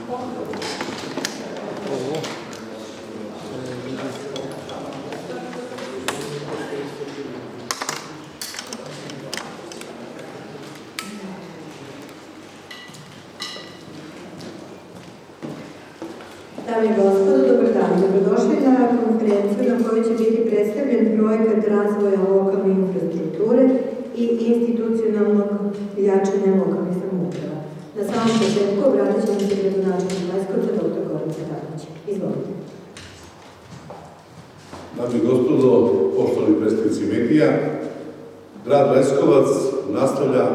Dame i gospodo, dobar dan. Dobrodošli na konferenciju na kojoj će biti predstavljen projekat razvoja lokalne infrastrukture i institucionalnog jačanja lokalnih samouprava. Na samom početku obratit ćemo se gradonačelnik Leskovca, dr. Goran Cvetanović. Izvolite. Dame i gospodo, poštovani predstavnici medija, grad Leskovac nastavlja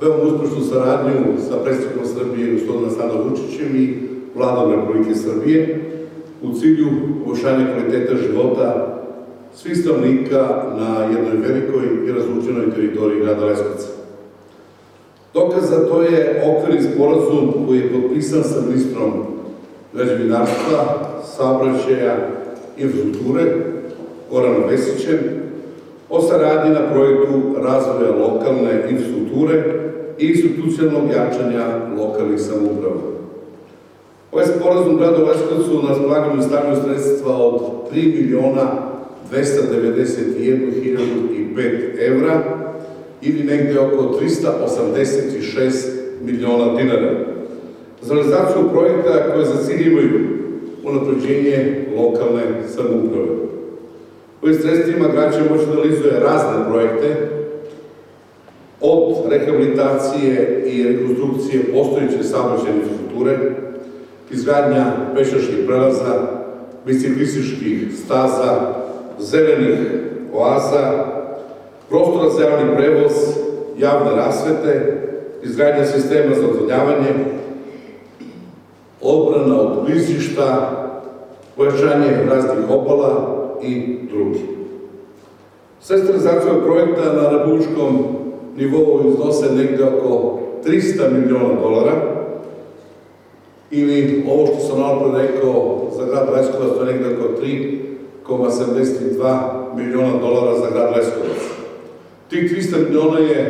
veoma uspešnu saradnju sa predstavnikom Srbije, gospodina Aleksandrom Vučićem i Vladom Republike Srbije u cilju poboljšanja kvaliteta života svih stanovnika na jednoj velikoj i razlučenoj teritoriji grada Leskovca. Dokaz za to je okvirni sporazum koji je potpisan sa ministrom građevinarstva, saobraćaja i infrastrukture Goranom Vesićem o saradnji na projektu razvoja lokalne infrastrukture i institucionalnog jačanja lokalnih samouprava. Ovaj sporazum gradu Leskovcu na raspolaganju stavljaju sredstva od 3.291.005 evra ili negde oko 386 miliona dinara. Za realizaciju projekta koje za cilj imaju unapređenje lokalne samouprave. Ovim sredstvima grad će moći da realizuje razne projekte, od rehabilitacije i rekonstrukcije postojeće saobraćajne infrastrukture, izgradnja pešačkih prelaza, biciklističkih staza, zelenih oaza, prostora za javni prevoz, javne rasvete, izgradnja sistema za odvodnjavanje, odbrana od klizišta, pojačanje raznih obala i drugi. Sredstva realizacije ovog projekta na republičkom nivou iznose negde oko 300 miliona dolara, ili ovo što sam malo pre rekao za grad Leskovac, to je negde oko 3,72 miliona dolara za grad Leskovac. Tih 300 miliona je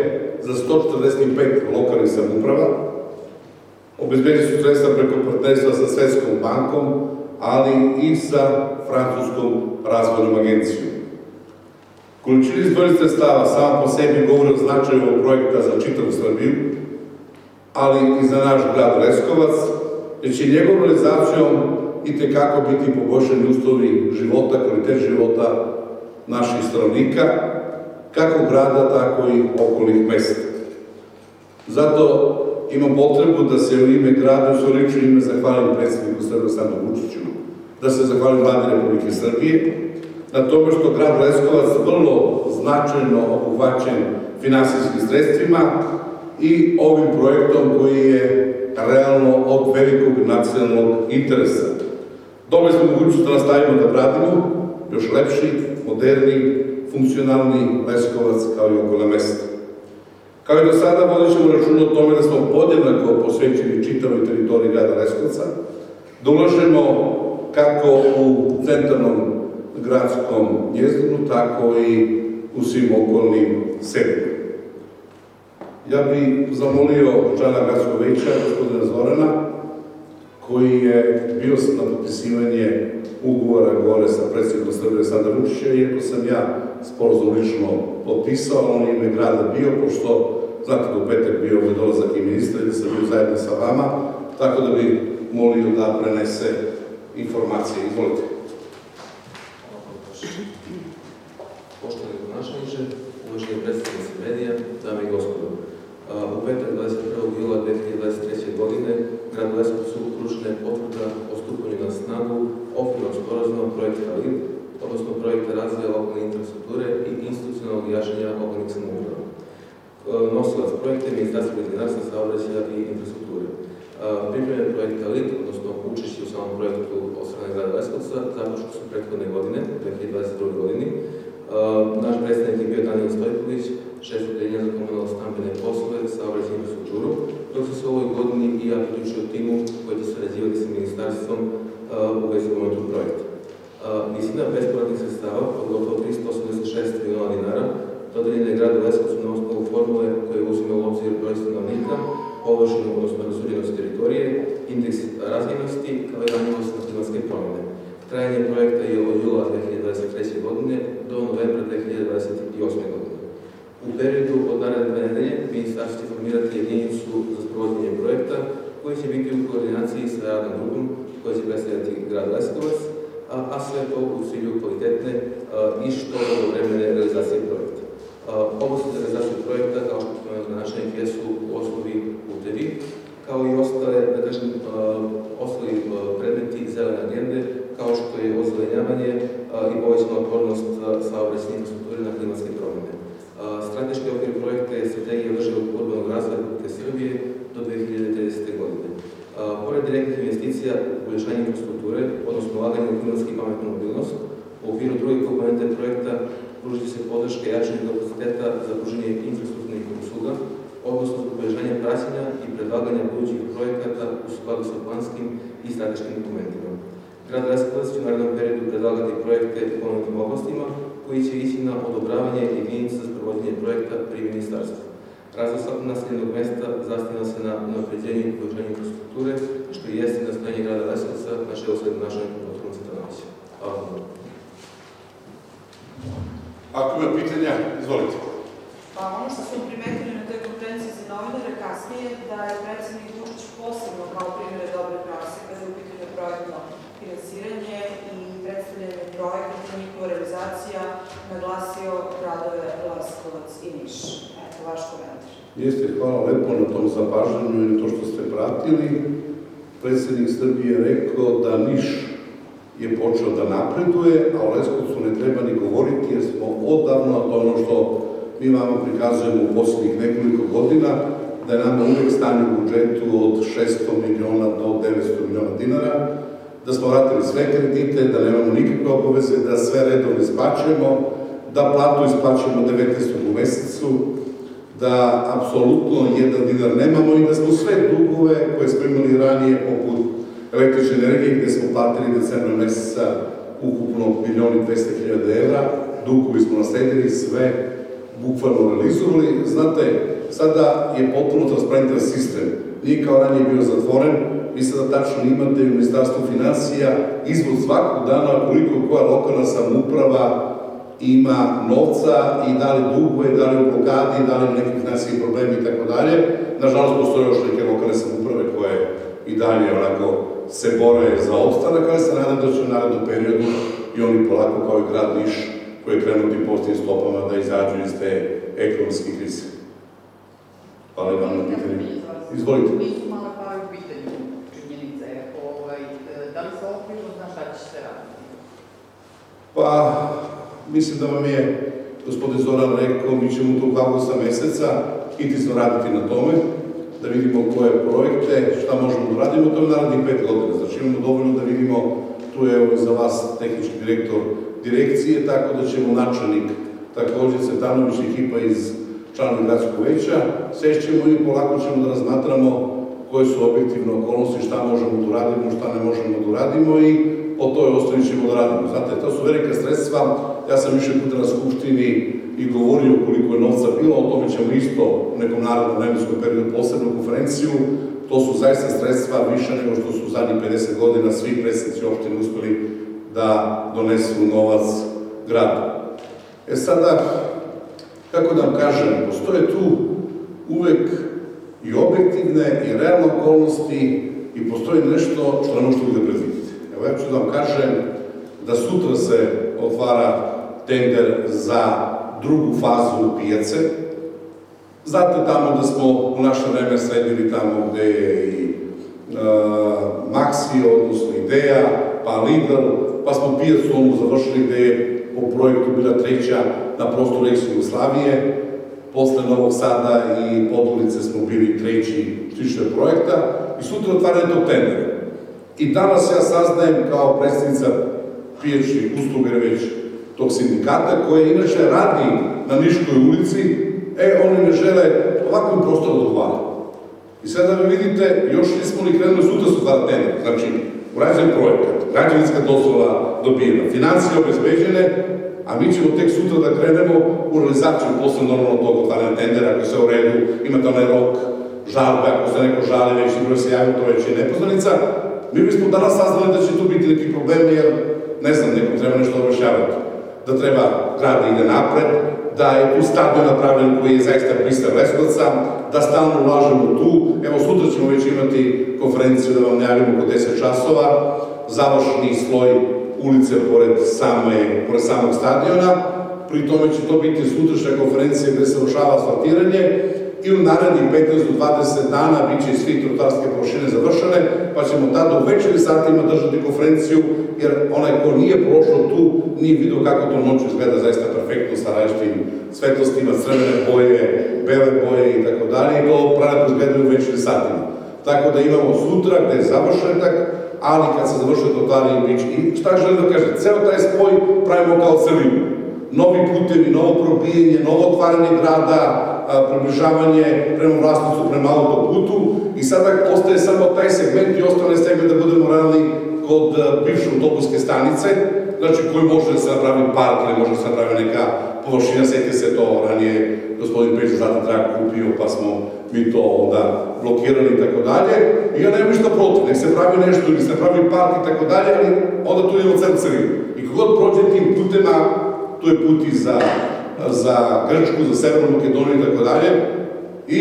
za 145 lokalnih samouprava, obezbeđeni su sredstva preko partnerstva sa Svetskom bankom, ali i sa Francuskom razvojnom agencijom. Količina izdvojenih sredstava sama po sebi govori o značaju ovog projekta za čitavu Srbiju, ali i za naš grad Leskovac, jer će njegovom realizacijom itekako biti poboljšani uslovi života, kvalitet života naših stanovnika, kako grada, tako i okolnih mesta. Zato imam potrebu da se u ime grada, u svoje lično ime, zahvalim predsedniku Srbije Aleksandru Vučiću, da se zahvalim Vladi Republike Srbije, na tome što grad Leskovac vrlo značajno obuhvaćen finansijskim sredstvima i ovim projektom koji je realno od velikog nacionalnog interesa. Dobili smo mogućnost da nastavimo da radimo još lepši, moderni, funkcionalni Leskovac kao i okolna mesta. Kao i do sada vodit ćemo računa o tome da smo podjednako posvećeni čitavoj teritoriji grada Leskovca, da ulažemo kako u centralnom gradskom jezgru, tako i u svim okolnim selima. Ja bih zamolio člana gradskog veća, gospodina Zorana, koji je bio na potpisivanje ugovora gore sa predsednikom Srbije Aleksandra Vučića, iako sam ja sporazum lično potpisao, on ime grada bio, pošto znate da u petak bio ovdje dolazak i ministra i da sam bio zajedno sa vama, tako da bih molio da prenese informacije. Izvolite. Poštovani gradonačelniče, uvaženi predstavnici medija, dame i gospodo. U petak 21. jula 2023. godine gradu Leskovcu uručena je potvrda o stupanju na snagu okvirnog sporazuma projekta LID, odnosno projekta razvoja lokalne infrastrukture i institucionalnog jačanja lokalnih samouprava. Nosilac projekta je Ministarstvo građevinarstva, saobraćaja i infrastrukture. Pripremljen projekta LID, odnosno učešće u samom projektu od strane grada Leskovca, započeli su prethodne godine, 2022. godini. Naš predstavnik je bio Danijel Stojković, šef odeljenja za komunalno stambene poslove, saobraćaj i infrastrukturu, dok su se u ovoj godini i ja priključio timu koji će sarađivati sa ministarstvom u vezi momentu projekta. Visina bespovratnih sredstava od gotovo 386 miliona dinara dodeljena je gradu Leskovcu na osnovu formule koje uzima u obzir broj stanovnika, površinu, odnosno razuljenost teritorije i indeks razvijenosti kao i ranjivost na klimatske promjene. Trajanje projekta je od jula 2023. godine do novembra 2028. godine. U periodu od naredne nedelje ministarstvo će formirati jedinicu za sprovođenje projekta koji će biti u koordinaciji sa radnom grupom koja će predstavljati grad Leskovac, a sve to u cilju kvalitetne i što vremene realizacije projekta. Oblasti za realizaciju projekta, kao što smo naznačeni, jesu osnovi putevi, kao i ostali predmeti zelene agende, kao što je ozelenjavanje i povećana otpornost saobraćajne infrastrukture na klimatske promjene. Strateški okvir projekta je strategija održivog urbanog razvoja Republike Srbije do 2030. godine. Pored direktnih investicija u poboljšanje infrastrukture, odnosno ulaganje u klimatski pametnu mobilnost, u okviru druge komponente projekta pružit će se podrška jačanju kapaciteta za pružanje infrastrukturnih usluga, odnosno za poboljšanje praćenja i predlaganja budućih projekata u skladu sa planskim i strateškim dokumentima. Grad Leskovac će u narednom periodu predlagati projekte u pomenutim oblastima koji će ići na odobravanje jedinica za sprovođenje projekta pri ministarstvu. Razvoj naseljenog mesta zasniva se na unapređenju i poboljšanju infrastrukture, što i jeste nastojanje grada Leskovca na čelu sa gradonačelnikom dr. Cvetanovićem. Hvala vam. Ako ima pitanja, izvolite. Pa ono što smo primetili na toj konferenciji za novinare kasnije, da je predsjednik Vučić posebno kao primjer dobre prakse kada je u pitanju projektno finansiranje i predstavljanje projekata i njihova realizacija naglasio gradove Leskovac i Niš. Eto, vaš komentar. Jeste, hvala lepo na tom zapažanju i na to što ste pratili. Predsjednik Srbije je rekao da Niš je počeo da napreduje, a o Leskovcu ne treba ni govoriti jer smo odavno, to ono što mi vama prikazujemo u posljednjih nekoliko godina, da je nama uvek stanje u budžetu od 600 miliona do 900 miliona dinara, da smo vratili sve kredite, da nemamo nikakve obaveze, da sve redovno isplaćujemo, da platu isplaćujemo 19. u mesecu, da apsolutno jedan dinar nemamo i da smo sve dugove koje smo imali ranije, poput električne energije, gde smo platili decembra meseca ukupno 1.200.000 evra, dugovi smo nasledili, sve bukvalno realizovali. Znate, sada je potpuno transparentan sistem. Nije kao ranije bio zatvoren, vi sada tačno imate u Ministarstvu finansija izvod svakog dana koliko koja lokalna samouprava ima novca i da li duguje, da li u blokadi, da li ima neki finansijski problemi i tako dalje. Nažalost, postoje još neke lokalne samouprave koje i dalje onako se bore za opstanak, ali se nadam da će u narednom periodu i oni polako kao i grad Niš koji je krenuo tim pozitivnim stopama da izađu iz te ekonomske krize. Hvala vam na pitanju. Izvolite. Nisu male pare u pitanju činjenice. Da li se okvirno zna šta će se raditi? Pa, mislim da vam je gospodin Zoran rekao, mi ćemo tog avgusta meseca intenzivno raditi na tome, da vidimo koje projekte, šta možemo da radimo, to je narednih 5 godina. Znači imamo dovoljno da vidimo, tu je za vas tehnički direktor direkcije, tako da ćemo načelnik, takođe Cvetanović i ekipa iz članovi gradskog veća, sešćemo i polako ćemo da razmatramo koje su objektivne okolnosti, šta možemo da uradimo, šta ne možemo da uradimo i po toj osnovi ćemo da radimo. Znate, to su velika sredstva, ja sam više puta na Skupštini i govorio koliko je novca bilo, o tome ćemo isto u nekom narednom vremenskom periodu posebnu konferenciju. To su zaista sredstva više nego što su zadnjih 50 godina svi predsjednici opštine uspeli da donesu novac gradu. Sada, kako da vam kažem, postoje tu uvek i objektivne i realne okolnosti i postoji nešto što ne možete uvijek da predvidite. Evo ja ću da vam kažem da sutra se otvara tender za drugu fazu pijace. Znate tamo da smo u naše vreme sredili tamo gde je i Maxi, odnosno Ideja, pa Lidl, pa smo pijacu onu završili gde je po projektu bila treća na prostoru ex-Jugoslavije. Posle Novog Sada i Podgorice smo bili treći štiče projekta i sutra otvaranje tog tendera. I danas ja saznajem kao predsjednica pijačnih usluga već tog sindikata, koje inače radi na Niškoj ulici, oni ne žele ovakvim prostorom da odgovara. I sada vi vidite, još nismo ni krenuli, sutra su otvara tender. Znači, urađen projekat, građevinska dozvola dobijena, financije obezbeđene, a mi ćemo tek sutra da krenemo u realizaciju posle normalno tog otvaranja tendera, ako je sve u redu, imate onaj rok žalbe, ako se neko žali, već broj se javio, to već je nepoznanica. Mi bismo danas saznali da će tu biti neki problemi, jer, ne znam, nekom treba nešto objašnjavati. Da treba grad da ide napred, da je tu stadion napravljen koji je zaista pristav Leskovca, da stalno ulažemo tu. Evo, sutra ćemo već imati konferenciju da vam najavimo oko 10 časova, završni sloj ulice pored samog stadiona. Pri tome će to biti sutrašnja konferencija gde se vršava asfaltiranje i u narednih 15 do 20 dana bit će svi trotoarske površine završene, pa ćemo tada u večernjim satima držati konferenciju, jer onaj ko nije prošao tu, nije vidio kako to noću izgleda zaista perfektno sa različitim svetlostima, crvene boje, bele boje i tako dalje, i to prelepo izgledaju u večernjim satima. Tako da imamo sutra gde je završetak, ali kad se završe trotoari biće. I šta želim da kažem, ceo taj spoj pravimo kao celinu. Novi putevi, novo probijanje, novo otvaranje grada, približavanje prema Vlastnicu, prema autoputu, i sada ostaje samo taj segment i ostane segment da budemo realni kod bivše autobuske stanice, znači koji može da se napravi park ili može da se napravi neka površina, setite se to ranije, gospodin Peđa Zlatan Trak kupio, pa smo mi to onda blokirali i tako dalje. I ja nemam ništa protiv, nek se pravi nešto ili se pravi park i tako dalje, ali onda tu imamo celu celinu. I kogod prođe tim putema, tu je put i za Grčku, za Severnu Makedoniju i tako dalje. I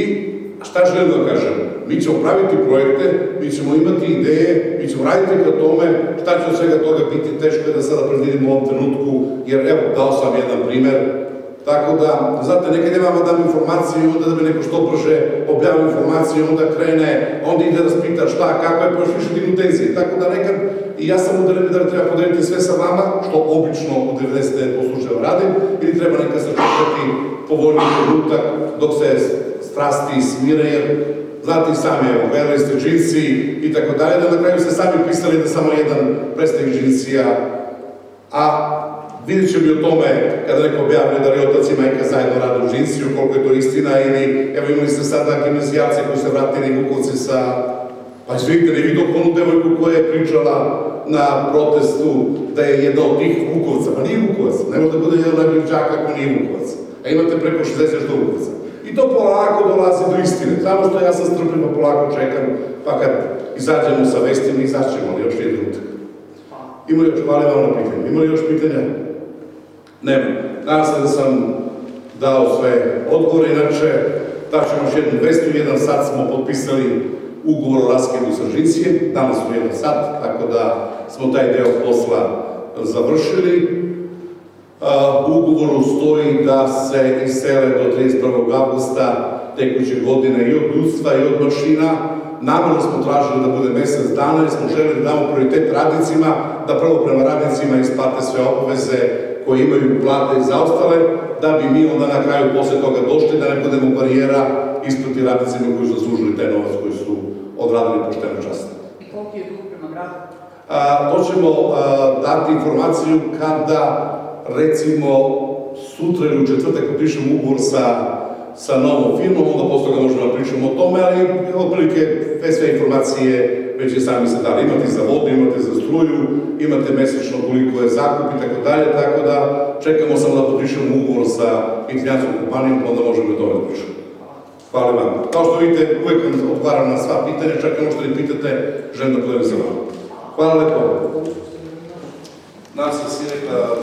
šta želim da kažem? Mi ćemo praviti projekte, mi ćemo imati ideje, mi ćemo raditi ka tome, šta će od svega toga biti, teško je da sada predvidimo u ovom trenutku, jer evo, dao sam jedan primer. Tako da, znate, nekad ja vama dam informaciju i onda da bi neko što brže objavio informaciju, onda krene, onda ide da spita šta, kako je, pa još više dignu tenzije. Tako da nekad, i ja sam udaren da treba podeliti sve sa vama, što obično u 90% slučajeva radim, ili treba nekad sačekati povoljni trenutak dok se strasti smire, jer znate i sami, evo, gledali ste džinsi i tako dalje, da na kraju ste sami pisali da samo jedan predstavnik džinsija, a vidjet ćemo i o tome kada neko objavlja da li otac i majka zajedno rade u džinsiju, koliko je to istina, ili evo imali ste sada gimnazijalce koji se vratili Vukovci sa, pa izvinite, ne vidio onu devojku koja je pričala na protestu da je jedna od tih Vukovca, pa nije Vukovac, ne može da bude jedan najboljih džaka ako nije Vukovac, a imate preko 60 što Vukovca. I to polako dolazi do istine, samo što ja sam strpljiv, pa polako čekam, pa kad izađemo sa vestima, izaćemo, ali još je drutak. Ima li još, hvala vam na pitanje, ima li još pitanja? Nema. Nadam se da sam dao sve odgovore, inače daćemo još jednu vestu, u 1 sat smo potpisali ugovor o raskidu Sržincije, danas u 1 sat, tako da smo taj deo posla završili. U ugovoru stoji da se isele do 31. avgusta tekuće godine i od ljudstva i od mašina. Namerno smo tražili da bude mesec dana jer smo želeli da damo prioritet radnicima, da prvo prema radnicima isplate sve obaveze koje imaju plate i zaostale, da bi mi onda na kraju posle toga došli, da ne budemo barijera isplati radnicima koji su zaslužili taj novac koji su odradili pošteno časno. I koliko je dug prema gradu? To ćemo dati informaciju kada, recimo, sutra ili u četvrtak potpišemo ugovor sa novom firmom, onda posle toga možemo da pričamo o tome, ali otprilike sve informacije već je sami se dali. Imate za vodu, imate za struju, imate mesečno koliko je zakup i tako dalje, tako da čekamo samo da potpišemo ugovor sa italijanskom kompanijom, onda možemo da tome da pričamo. Hvala vam. Kao što vidite, uvek vam odgovaram na sva pitanja, čak i ono što ne pitate, želim da podelim sa vama. Hvala lepo. Nas je si rekla...